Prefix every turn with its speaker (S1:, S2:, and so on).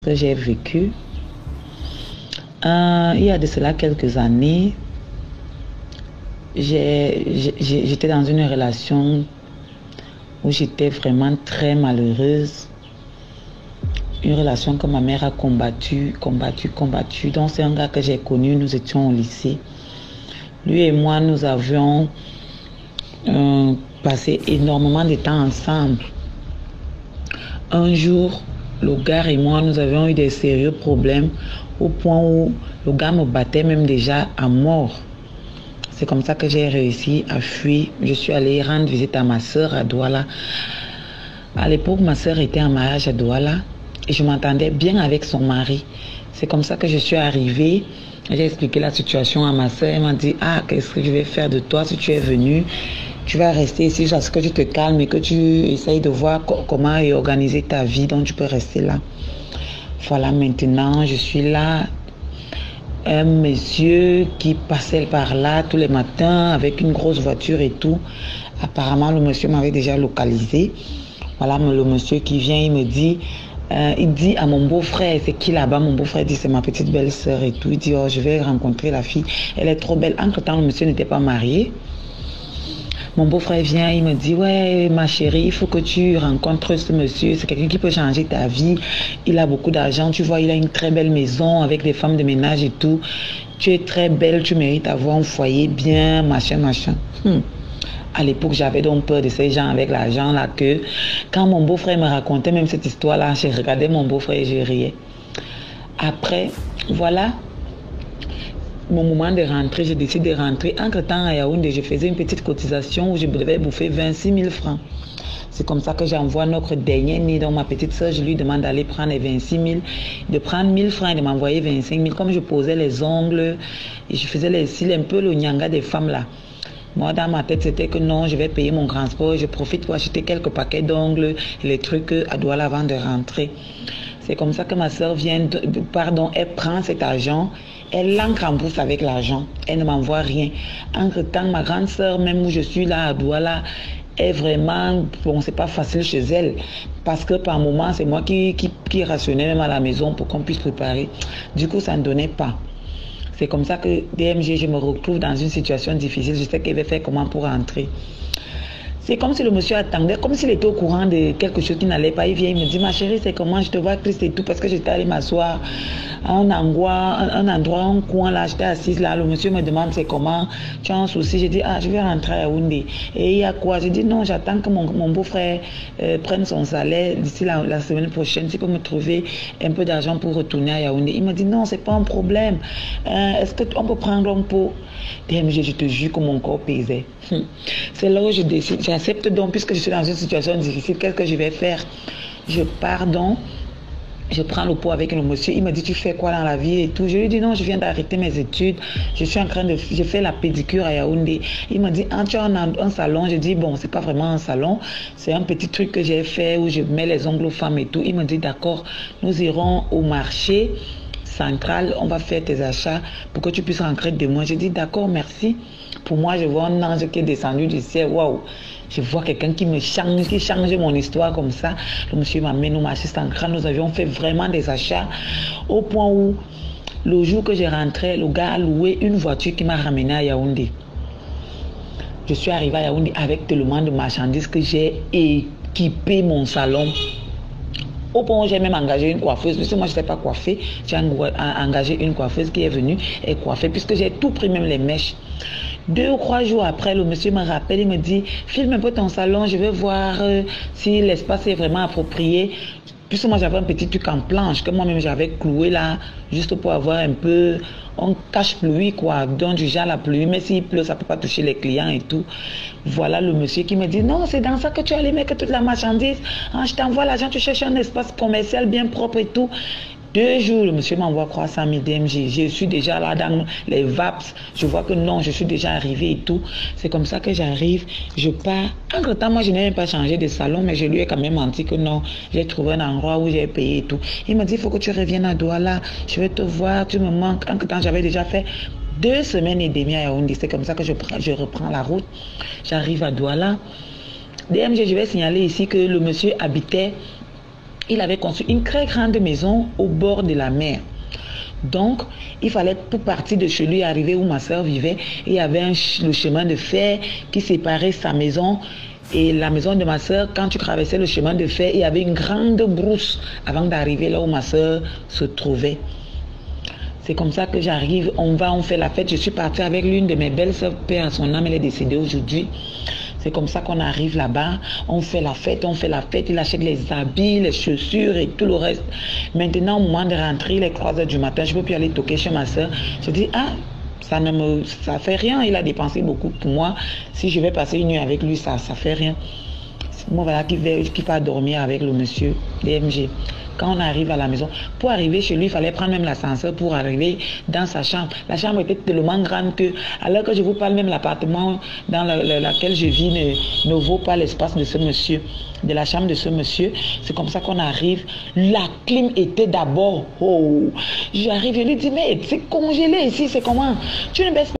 S1: que j'ai vécu. Il y a de cela quelques années, j'étais dans une relation où j'étais vraiment très malheureuse. Une relation que ma mère a combattu. Donc c'est un gars que j'ai connu, nous étions au lycée. Lui et moi, nous avions passé énormément de temps ensemble. Un jour, le gars et moi, nous avions eu des sérieux problèmes au point où le gars me battait même déjà à mort. C'est comme ça que j'ai réussi à fuir. Je suis allée rendre visite à ma soeur à Douala. À l'époque, ma soeur était en mariage à Douala et je m'entendais bien avec son mari. C'est comme ça que je suis arrivée. J'ai expliqué la situation à ma soeur. Elle m'a dit, ah, qu'est-ce que je vais faire de toi si tu es venue? Tu vas rester ici jusqu'à ce que tu te calmes et que tu essayes de voir comment organiser ta vie, donc tu peux rester là. Voilà, maintenant, je suis là. Un monsieur qui passait par là tous les matins avec une grosse voiture et tout. Apparemment, le monsieur m'avait déjà localisé. Voilà, le monsieur qui vient, il me dit... il dit à mon beau-frère, c'est qui là-bas? Mon beau-frère dit, c'est ma petite belle-sœur et tout. Il dit, oh, je vais rencontrer la fille. Elle est trop belle. Entre-temps, le monsieur n'était pas marié. Mon beau-frère vient, il me dit, ouais, ma chérie, il faut que tu rencontres ce monsieur. C'est quelqu'un qui peut changer ta vie. Il a beaucoup d'argent. Tu vois, il a une très belle maison avec des femmes de ménage et tout. Tu es très belle, tu mérites avoir un foyer bien, machin. À l'époque, j'avais donc peur de ces gens avec l'argent là que quand mon beau-frère me racontait même cette histoire-là, je regardais mon beau-frère et je riais. Après, voilà, mon moment de rentrer, j'ai décidé de rentrer. Entre-temps, à Yaoundé, je faisais une petite cotisation où je devais bouffer 26 000 francs. C'est comme ça que j'envoie notre dernier nid. Donc ma petite soeur, je lui demande d'aller prendre les 26 000, de prendre 1000 francs et de m'envoyer 25 000. Comme je posais les ongles et je faisais les cils, un peu le nyanga des femmes là. Moi, dans ma tête, c'était que non, je vais payer mon transport. Je profite pour acheter quelques paquets d'ongles et les trucs à Douala avant de rentrer. C'est comme ça que ma soeur vient, elle prend cet argent, elle l'encre en bourse avec l'argent. Elle ne m'envoie rien. Entre-temps, ma grande soeur, même où je suis là à Douala, est vraiment, bon, c'est pas facile chez elle. Parce que par moment, c'est moi qui rationnais même à la maison pour qu'on puisse préparer. Du coup, ça ne donnait pas. C'est comme ça que DMG, je me retrouve dans une situation difficile. Je sais qu'il va faire comment pour rentrer. C'est comme si le monsieur attendait, comme s'il était au courant de quelque chose qui n'allait pas. Il vient, il me dit, ma chérie, c'est comment? Je te vois triste et tout, parce que j'étais allée m'asseoir à un endroit, un coin là, j'étais assise là. Le monsieur me demande, c'est comment? Tu as un souci? J'ai dit, ah, je vais rentrer à Yaoundé. Et il y a quoi? J'ai dit, non, j'attends que mon beau-frère prenne son salaire d'ici la semaine prochaine, s'il peut me trouver un peu d'argent pour retourner à Yaoundé. Il me dit, non, c'est pas un problème. Est-ce qu'on peut prendre un pot? DMG, je te jure que mon corps pesait. C'est là où je décide, j'accepte donc, puisque je suis dans une situation difficile, qu'est-ce que je vais faire? Je pars donc, je prends le pot avec le monsieur, il me dit, tu fais quoi dans la vie et tout? Je lui dis, non, je viens d'arrêter mes études, je fais la pédicure à Yaoundé. Il me dit, ah, tu as un salon? Je dis, bon, c'est pas vraiment un salon, c'est un petit truc que j'ai fait où je mets les ongles aux femmes et tout. Il me dit, d'accord, nous irons au marché central, on va faire tes achats pour que tu puisses rentrer demain. J'ai dit, d'accord, merci. Pour moi, je vois un ange qui est descendu du ciel. Waouh! Je vois quelqu'un qui change mon histoire comme ça. Le monsieur m'amène au marché central. Nous avions fait vraiment des achats au point où, le jour que j'ai rentré, le gars a loué une voiture qui m'a ramené à Yaoundé. Je suis arrivée à Yaoundé avec tellement de marchandises que j'ai équipé mon salon. Au point où j'ai même engagé une coiffeuse, puisque moi je ne sais pas coiffer, j'ai engagé une coiffeuse qui est venue et coiffée, puisque j'ai tout pris, même les mèches. 2 ou 3 jours après, le monsieur me rappelle, il me dit, filme un peu ton salon, je vais voir si l'espace est vraiment approprié. Puisque moi j'avais un petit truc en planche que moi-même j'avais cloué là, juste pour avoir un peu, on cache pluie quoi, donc du genre la pluie, mais s'il pleut ça ne peut pas toucher les clients et tout. Voilà le monsieur qui me dit, non, c'est dans ça que tu allais mettre toute la marchandise, hein, je t'envoie l'argent, tu cherches un espace commercial bien propre et tout. 2 jours, le monsieur m'envoie 300 000 DMG. Je suis déjà là dans les VAPS. Je vois que non, je suis déjà arrivé et tout. C'est comme ça que j'arrive. Je pars. Entre-temps, moi, je n'ai même pas changé de salon, mais je lui ai quand même menti que non, j'ai trouvé un endroit où j'ai payé et tout. Il m'a dit, il faut que tu reviennes à Douala. Je vais te voir, tu me manques. Entre-temps, j'avais déjà fait 2 semaines et demie à Yaoundé. C'est comme ça que je reprends la route. J'arrive à Douala. DMG, je vais signaler ici que le monsieur habitait Il avait construit une très grande maison au bord de la mer. Donc, il fallait pour partir de chez lui, arriver où ma soeur vivait, il y avait le chemin de fer qui séparait sa maison et la maison de ma soeur. Quand tu traversais le chemin de fer, il y avait une grande brousse avant d'arriver là où ma soeur se trouvait. C'est comme ça que j'arrive, on fait la fête. Je suis partie avec l'une de mes belles soeurs, père à son âme, elle est décédée aujourd'hui. C'est comme ça qu'on arrive là-bas, on fait la fête, il achète les habits, les chaussures et tout le reste. Maintenant, au moment de rentrer, il est 3 heures du matin, je ne peux plus aller toquer chez ma soeur. Je dis, ah, ça fait rien, il a dépensé beaucoup pour moi. Si je vais passer une nuit avec lui, ça fait rien. Moi, voilà, qui va dormir avec le monsieur DMG. Quand on arrive à la maison, pour arriver chez lui, il fallait prendre même l'ascenseur pour arriver dans sa chambre. La chambre était tellement grande que, alors que je vous parle, même l'appartement dans lequel je vis ne vaut pas l'espace de ce monsieur, de la chambre de ce monsieur. C'est comme ça qu'on arrive. La clim était d'abord, oh, j'arrive, je lui dis, mais c'est congelé ici, c'est comment? Tu ne baisses